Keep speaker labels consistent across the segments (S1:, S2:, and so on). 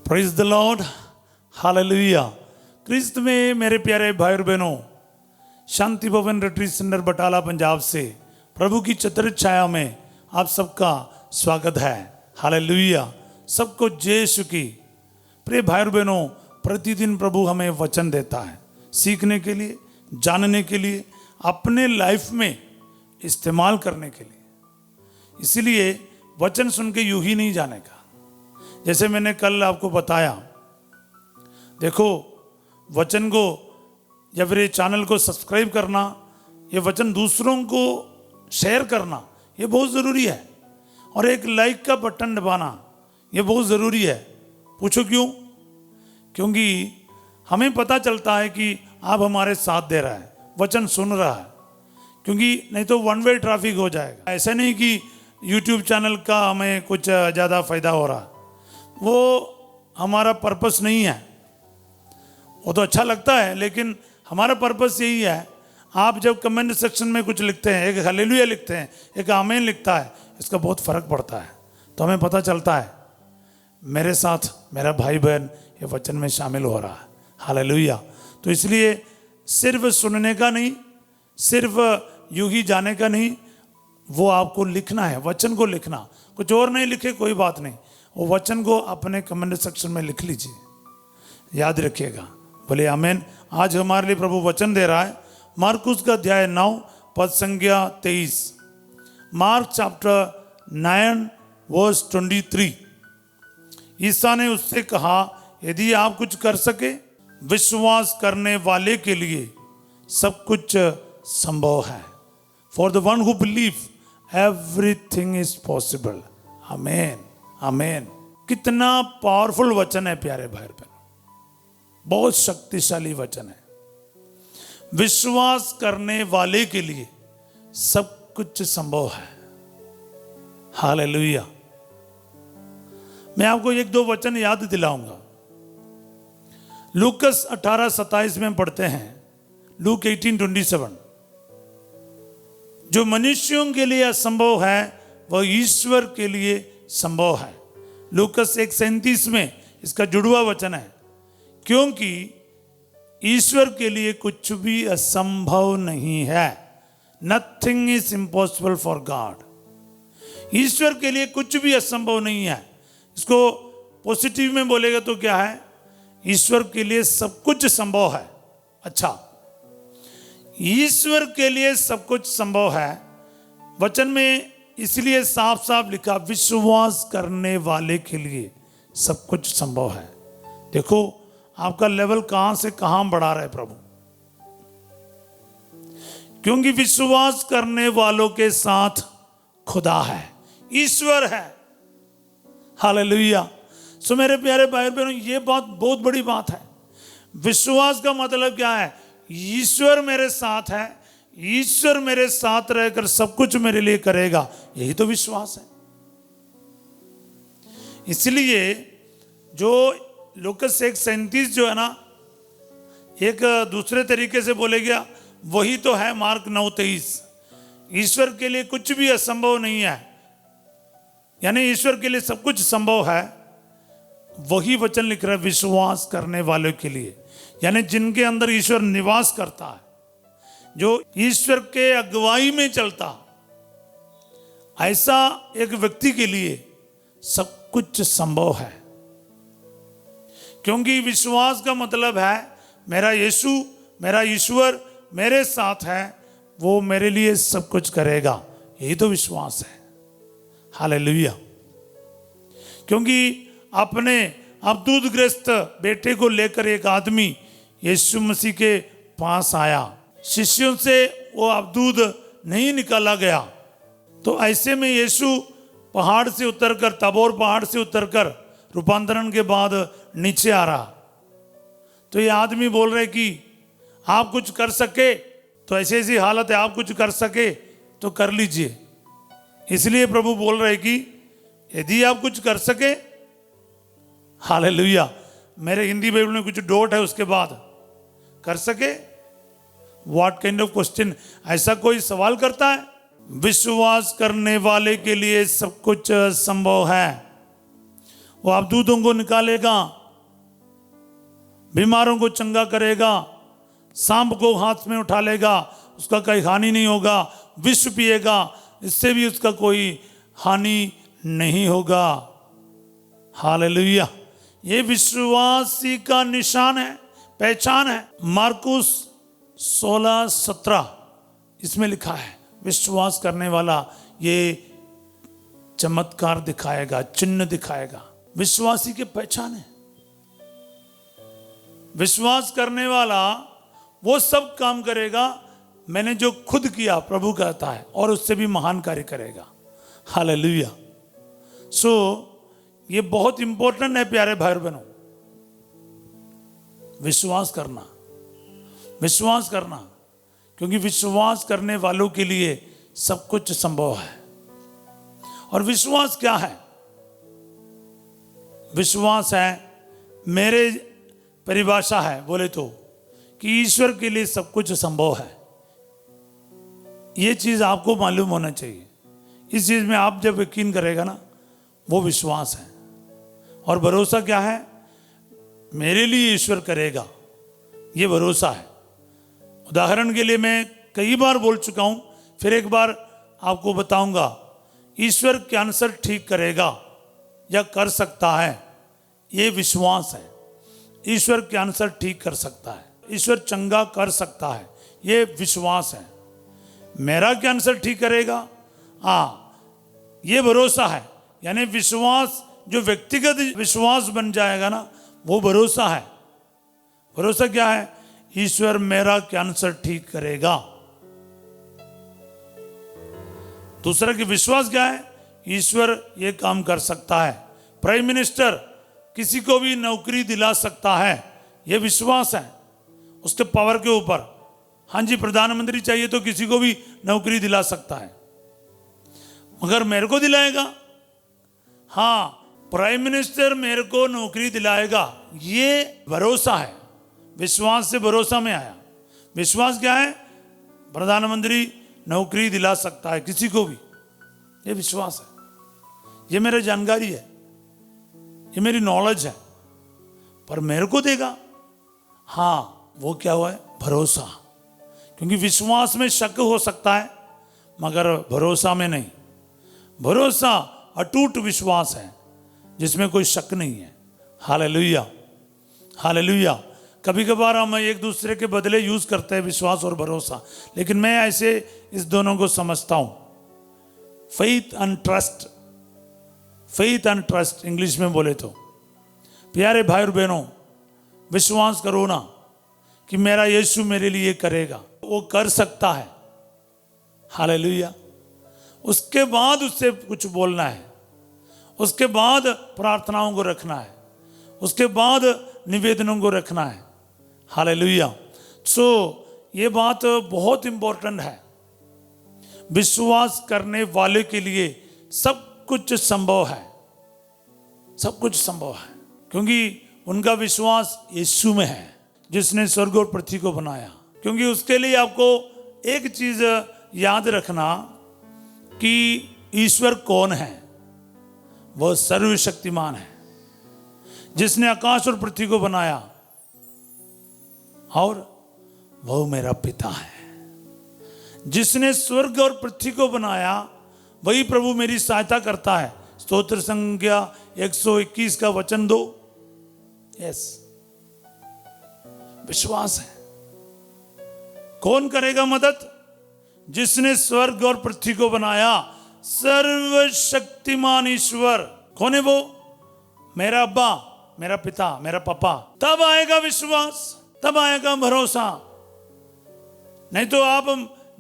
S1: Praise the lord, hallelujah. Christ में मेरे प्यारे भाई और बहनों, शांति भवन रिट्रीट सेंटर बटाला पंजाब से प्रभु की चतुर छाया में आप सबका स्वागत है। हालेलुया। सबको जय यीशु की। प्रिय भाई और बहनों, प्रतिदिन प्रभु हमें वचन देता है सीखने के लिए, जानने के लिए, अपने लाइफ में इस्तेमाल करने के लिए। इसलिए वचन सुन के यूं ही नहीं जाने का। जैसे मैंने कल आपको बताया, देखो वचन को या फिर ये चैनल को सब्सक्राइब करना, ये वचन दूसरों को शेयर करना, ये बहुत ज़रूरी है। और एक लाइक का बटन दबाना, ये बहुत ज़रूरी है। पूछो क्यों? क्योंकि हमें पता चलता है कि आप हमारे साथ दे रहा है, वचन सुन रहा है। क्योंकि नहीं तो वन वे ट्रैफिक हो जाएगा। ऐसा नहीं कि यूट्यूब चैनल का हमें कुछ ज़्यादा फ़ायदा हो रहा, वो हमारा पर्पस नहीं है। वो तो अच्छा लगता है, लेकिन हमारा पर्पस यही है। आप जब कमेंट सेक्शन में कुछ लिखते हैं, एक हालेलुया लिखते हैं, एक आमीन लिखता है, इसका बहुत फ़र्क पड़ता है। तो हमें पता चलता है मेरे साथ मेरा भाई बहन ये वचन में शामिल हो रहा है। हालेलुया। तो इसलिए सिर्फ सुनने का नहीं, सिर्फ यूं ही जाने का नहीं, वो आपको लिखना है, वचन को लिखना। कुछ और नहीं लिखे कोई बात नहीं, वो वचन को अपने कमेंट सेक्शन में लिख लीजिए, याद रखिएगा। बोले आमीन। आज हमारे लिए प्रभु वचन दे रहा है मार्कुस का अध्याय 9 पद संख्या 23। Mark chapter 9 verse 23। ईसा ने उससे कहा, यदि आप कुछ कर सके, विश्वास करने वाले के लिए सब कुछ संभव है। For the one who believe everything is possible. आमीन, आमीन। कितना पावरफुल वचन है प्यारे भाई बहन, बहुत शक्तिशाली वचन है। विश्वास करने वाले के लिए सब कुछ संभव है। हालेलुया। मैं आपको एक दो वचन याद दिलाऊंगा। लूकस 18:27 में पढ़ते हैं, लूक 18:27, जो मनुष्यों के लिए असंभव है वह ईश्वर के लिए संभव है। लूकस 1:37 में इसका जुड़वा वचन है, क्योंकि ईश्वर के लिए कुछ भी असंभव नहीं है। Nothing is impossible for God. ईश्वर के लिए कुछ भी असंभव नहीं है। इसको पॉजिटिव में बोलेगा तो क्या है? ईश्वर के लिए सब कुछ संभव है। अच्छा, ईश्वर के लिए सब कुछ संभव है। वचन में इसलिए साफ साफ लिखा, विश्वास करने वाले के लिए सब कुछ संभव है। देखो आपका लेवल कहां से कहां बढ़ा रहा है प्रभु, क्योंकि विश्वास करने वालों के साथ खुदा है, ईश्वर है। हालेलुया। सो मेरे प्यारे भाई बहनों, ये बात बहुत बड़ी बात है। विश्वास का मतलब क्या है? ईश्वर मेरे साथ है, ईश्वर मेरे साथ रहकर सब कुछ मेरे लिए करेगा, यही तो विश्वास है। इसलिए जो लूकस 1:37 जो है ना, एक दूसरे तरीके से बोले गया, वही तो है मार्क 9:23। ईश्वर के लिए कुछ भी असंभव नहीं है, यानी ईश्वर के लिए सब कुछ संभव है। वही वचन लिख रहा है विश्वास करने वालों के लिए, यानी जिनके अंदर ईश्वर निवास करता है, जो ईश्वर के अगुवाई में चलता, ऐसा एक व्यक्ति के लिए सब कुछ संभव है। क्योंकि विश्वास का मतलब है मेरा यीशु, मेरा ईश्वर मेरे साथ है, वो मेरे लिए सब कुछ करेगा, यही तो विश्वास है। हालेलुया। क्योंकि अपने अब्दूदग्रस्त बेटे को लेकर एक आदमी यीशु मसीह के पास आया। शिष्यों से वो अब्दूद नहीं निकाला गया, तो ऐसे में यीशु पहाड़ से उतरकर, तबोर पहाड़ से उतरकर रूपांतरण के बाद नीचे आ रहा। तो ये आदमी बोल रहे कि आप कुछ कर सके, तो ऐसी ऐसी हालत है, आप कुछ कर सके तो कर लीजिए। इसलिए प्रभु बोल रहे कि यदि आप कुछ कर सके। हालेलुया। मेरे हिंदी बाइबल में कुछ डॉट है उसके बाद, कर सके। व्हाट काइंड ऑफ क्वेश्चन, ऐसा कोई सवाल करता है? विश्वास करने वाले के लिए सब कुछ संभव है। वो अब्दूदों को निकालेगा, बीमारों को चंगा करेगा, सांप को हाथ में उठा लेगा, उसका कोई हानि नहीं होगा, विष पिएगा, इससे भी उसका कोई हानि नहीं होगा। हालेलुया। ये विश्वासी का निशान है, पहचान है। मार्कुस 16:17 इसमें लिखा है, विश्वास करने वाला ये चमत्कार दिखाएगा, चिन्ह दिखाएगा। विश्वासी की पहचान है। विश्वास करने वाला वो सब काम करेगा मैंने जो खुद किया, प्रभु कहता है, और उससे भी महान कार्य करेगा। हालेलुया। सो ये बहुत इंपॉर्टेंट है प्यारे भाई बहनों, विश्वास करना, विश्वास करना, क्योंकि विश्वास करने वालों के लिए सब कुछ संभव है। और विश्वास क्या है? विश्वास है, मेरे परिभाषा है बोले तो, कि ईश्वर के लिए सब कुछ संभव है। ये चीज आपको मालूम होना चाहिए। इस चीज में आप जब यकीन करेगा ना, वो विश्वास है। और भरोसा क्या है? मेरे लिए ईश्वर करेगा, ये भरोसा है। उदाहरण के लिए मैं कई बार बोल चुका हूं, फिर एक बार आपको बताऊंगा। ईश्वर कैंसर ठीक करेगा या कर सकता है, ये विश्वास है। ईश्वर कैंसर ठीक कर सकता है, ईश्वर चंगा कर सकता है, ये विश्वास है। मेरा कैंसर ठीक करेगा, ये भरोसा है। यानी विश्वास जो व्यक्तिगत विश्वास बन जाएगा ना, वो भरोसा है। भरोसा क्या है? ईश्वर मेरा कैंसर ठीक करेगा। दूसरा कि विश्वास क्या है? ईश्वर ये काम कर सकता है। प्राइम मिनिस्टर किसी को भी नौकरी दिला सकता है, ये विश्वास है उसके पावर के ऊपर। हाँ जी, प्रधानमंत्री चाहिए तो किसी को भी नौकरी दिला सकता है, मगर मेरे को दिलाएगा? हाँ, प्राइम मिनिस्टर मेरे को नौकरी दिलाएगा, ये भरोसा है। विश्वास से भरोसा में आया। विश्वास क्या है? प्रधानमंत्री नौकरी दिला सकता है किसी को भी, ये विश्वास है। ये मेरी जानकारी है, ये मेरी नॉलेज है, पर मेरे को देगा, हाँ, वो क्या हुआ है? भरोसा। क्योंकि विश्वास में शक हो सकता है मगर भरोसा में नहीं। भरोसा अटूट विश्वास है जिसमें कोई शक नहीं है। Hallelujah, hallelujah. कभी कभार हम एक दूसरे के बदले यूज करते हैं विश्वास और भरोसा, लेकिन मैं ऐसे इस दोनों को समझता हूं, faith and trust. Faith and trust English में बोले तो। प्यारे भाई और बहनों, विश्वास करो ना कि मेरा यीशु मेरे लिए करेगा, वो कर सकता है। हालेलुया। उसके बाद उससे कुछ बोलना है, उसके बाद प्रार्थनाओं को रखना है, उसके बाद निवेदनों को रखना है। हालेलुया। सो ये बात बहुत इंपॉर्टेंट है। विश्वास करने वाले के लिए सब कुछ संभव है, सब कुछ संभव है, क्योंकि उनका विश्वास यीशु में है जिसने स्वर्ग और पृथ्वी को बनाया। क्योंकि उसके लिए आपको एक चीज याद रखना कि ईश्वर कौन है? वह सर्वशक्तिमान है जिसने आकाश और पृथ्वी को बनाया, और वह मेरा पिता है। जिसने स्वर्ग और पृथ्वी को बनाया वही प्रभु मेरी सहायता करता है। स्तोत्र संख्या 121 का वचन 2। यस, विश्वास है। कौन करेगा मदद? जिसने स्वर्ग और पृथ्वी को बनाया, सर्वशक्तिमान ईश्वर। कौन है वो? मेरा अब्बा, मेरा पिता, मेरा पापा। तब आएगा विश्वास, तब आएगा भरोसा। नहीं तो आप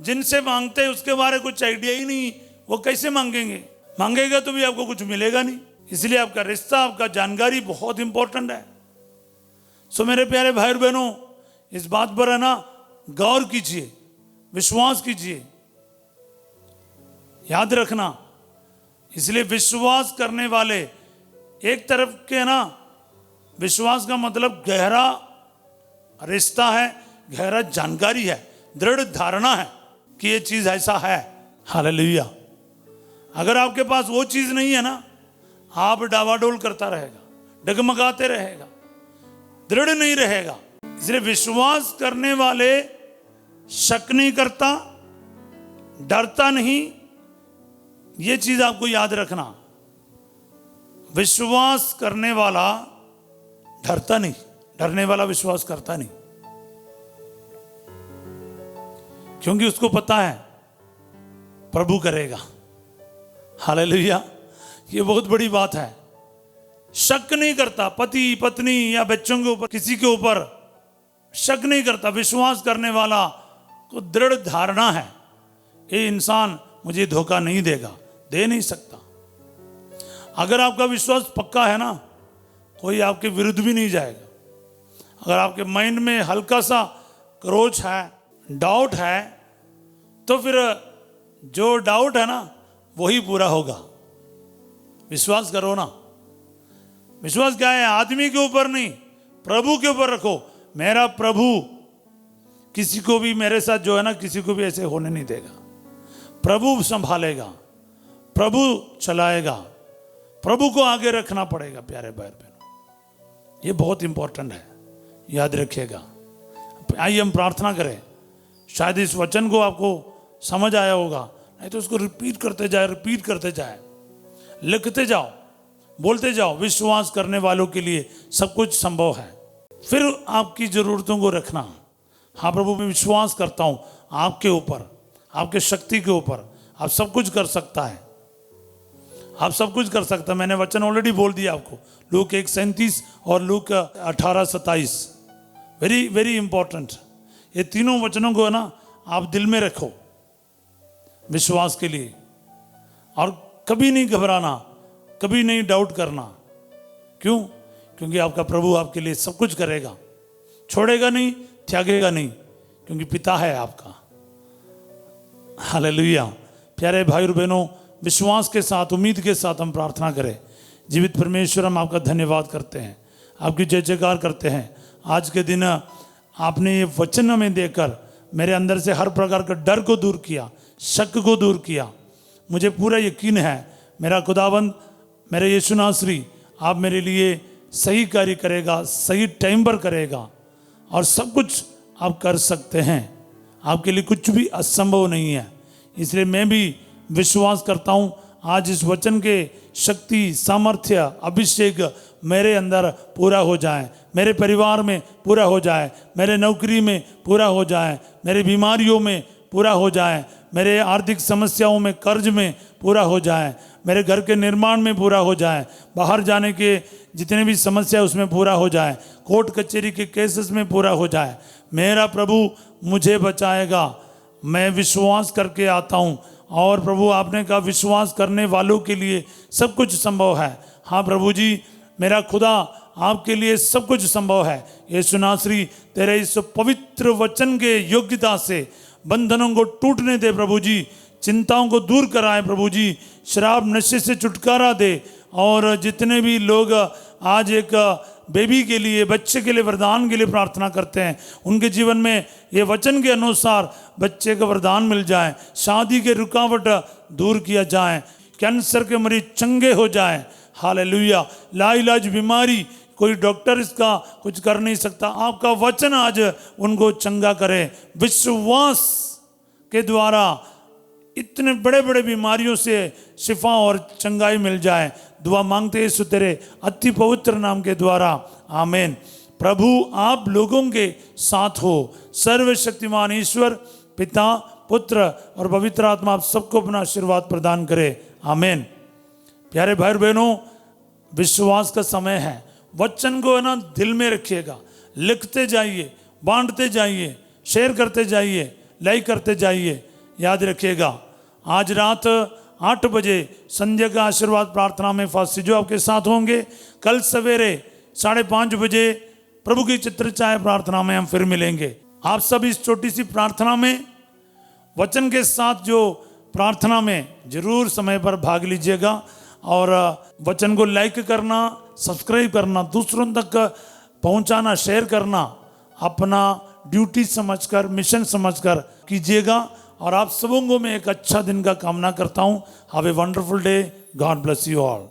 S1: जिनसे मांगते हैं उसके बारे में कुछ आइडिया ही नहीं, वो कैसे मांगेंगे? मांगेगा तो भी आपको कुछ मिलेगा नहीं। इसलिए आपका रिश्ता, आपका जानकारी बहुत इंपॉर्टेंट है। सो मेरे प्यारे भाई और बहनों, इस बात पर है ना गौर कीजिए, विश्वास कीजिए, याद रखना। इसलिए विश्वास करने वाले एक तरफ के ना, विश्वास का मतलब गहरा रिश्ता है, गहरा जानकारी है, दृढ़ धारणा है कि ये चीज ऐसा है। हालेलुया। अगर आपके पास वो चीज नहीं है ना, आप डावाडोल करता रहेगा, डगमगाते रहेगा, दृढ़ नहीं रहेगा। इसलिए विश्वास करने वाले शक नहीं करता, डरता नहीं। ये चीज आपको याद रखना, विश्वास करने वाला डरता नहीं, डरने वाला विश्वास करता नहीं, क्योंकि उसको पता है प्रभु करेगा। हालेलुया, ये बहुत बड़ी बात है। शक नहीं करता, पति पत्नी या बच्चों के ऊपर, किसी के ऊपर शक नहीं करता। विश्वास करने वाला को दृढ़ धारणा है, ये इंसान मुझे धोखा नहीं देगा, दे नहीं सकता। अगर आपका विश्वास पक्का है ना, कोई आपके विरुद्ध भी नहीं जाएगा। अगर आपके माइंड में हल्का सा क्रोच है, डाउट है, तो फिर जो डाउट है ना वही पूरा होगा। विश्वास करो ना। विश्वास क्या है? आदमी के ऊपर नहीं, प्रभु के ऊपर रखो। मेरा प्रभु किसी को भी, मेरे साथ जो है ना, किसी को भी ऐसे होने नहीं देगा। प्रभु संभालेगा, प्रभु चलाएगा, प्रभु को आगे रखना पड़ेगा। प्यारे भाई बहनों, ये बहुत इंपॉर्टेंट है, याद रखिएगा। आइए हम प्रार्थना करें। शायद इस वचन को आपको समझ आया होगा, नहीं तो उसको रिपीट करते जाए, लिखते जाओ, बोलते जाओ। विश्वास करने वालों के लिए सब कुछ संभव है। फिर आपकी जरूरतों को रखना। हाँ प्रभु, मैं विश्वास करता हूं आपके ऊपर, आपके शक्ति के ऊपर। आप सब कुछ कर सकता है, आप सब कुछ कर सकता है। मैंने वचन ऑलरेडी बोल दिया आपको, लूक 1:37 और लूक 18:27। Very very important. ये तीनों वचनों को है ना आप दिल में रखो विश्वास के लिए, और कभी नहीं घबराना, कभी नहीं डाउट करना। क्यों? क्योंकि आपका प्रभु आपके लिए सब कुछ करेगा, छोड़ेगा नहीं, त्यागेगा नहीं, क्योंकि पिता है आपका। हालेलुया। प्यारे भाई और बहनों, विश्वास के साथ, उम्मीद के साथ हम प्रार्थना करें। जीवित परमेश्वर, हम आपका धन्यवाद करते हैं, आपकी जय जयकार करते हैं। आज के दिन आपने ये वचन हमें देकर मेरे अंदर से हर प्रकार का डर को दूर किया, शक को दूर किया। मुझे पूरा यकीन है मेरा खुदावंद, मेरे यीशु नासरी, आप मेरे लिए सही कार्य करेगा, सही टाइम पर करेगा, और सब कुछ आप कर सकते हैं। आपके लिए कुछ भी असंभव नहीं है। इसलिए मैं भी विश्वास करता हूँ आज इस वचन के शक्ति, सामर्थ्य, अभिषेक मेरे अंदर पूरा हो जाए, मेरे परिवार में पूरा हो जाए, मेरे नौकरी में पूरा हो जाए, मेरे बीमारियों में पूरा हो जाए, मेरे आर्थिक समस्याओं में, कर्ज में पूरा हो जाए, मेरे घर के निर्माण में पूरा हो जाए, बाहर जाने के जितने भी समस्या उसमें पूरा हो जाए, कोर्ट कचहरी के केसेस में पूरा हो जाए। मेरा प्रभु मुझे बचाएगा। मैं विश्वास करके आता हूँ, और प्रभु आपने कहा विश्वास करने वालों के लिए सब कुछ संभव है। हाँ प्रभु जी, मेरा खुदा आपके लिए सब कुछ संभव है। यीशु नासरी, तेरे इस पवित्र वचन के योग्यता से बंधनों को टूटने दे प्रभु जी, चिंताओं को दूर कराए प्रभु जी, शराब नशे से छुटकारा दे। और जितने भी लोग आज एक बेबी के लिए, बच्चे के लिए वरदान के लिए प्रार्थना करते हैं, उनके जीवन में ये वचन के अनुसार बच्चे का वरदान मिल जाए, शादी के रुकावट दूर किया जाए, कैंसर के मरीज चंगे हो जाए। हालेलुया। लाइलाज बीमारी, कोई डॉक्टर इसका कुछ कर नहीं सकता, आपका वचन आज उनको चंगा करे। विश्वास के द्वारा इतने बड़े बड़े बीमारियों से शिफा और चंगाई मिल जाए। दुआ मांगते यीशु तेरे अति पवित्र नाम के द्वारा, आमीन। प्रभु आप लोगों के साथ हो। सर्वशक्तिमान ईश्वर पिता, पुत्र और पवित्र आत्मा आप सबको अपना आशीर्वाद प्रदान करे, आमीन। प्यारे भाई बहनों, विश्वास का समय है। वचन को है ना दिल में रखिएगा, लिखते जाइए, बांटते जाइए, शेयर करते जाइए, लाइक करते जाइए। याद रखिएगा आज रात 8 बजे संध्या का आशीर्वाद प्रार्थना में फास्टी जो आपके साथ होंगे। कल सवेरे 5:30 बजे प्रभु की चित्र चाय प्रार्थना में हम फिर मिलेंगे। आप सब इस छोटी सी प्रार्थना में वचन के साथ जो प्रार्थना में जरूर समय पर भाग लीजिएगा, और वचन को लाइक करना, सब्सक्राइब करना, दूसरों तक पहुंचाना, शेयर करना अपना ड्यूटी समझकर, मिशन समझकर कीजिएगा। और आप सबों को मैं एक अच्छा दिन का कामना करता हूं। Have a wonderful day. God bless you all.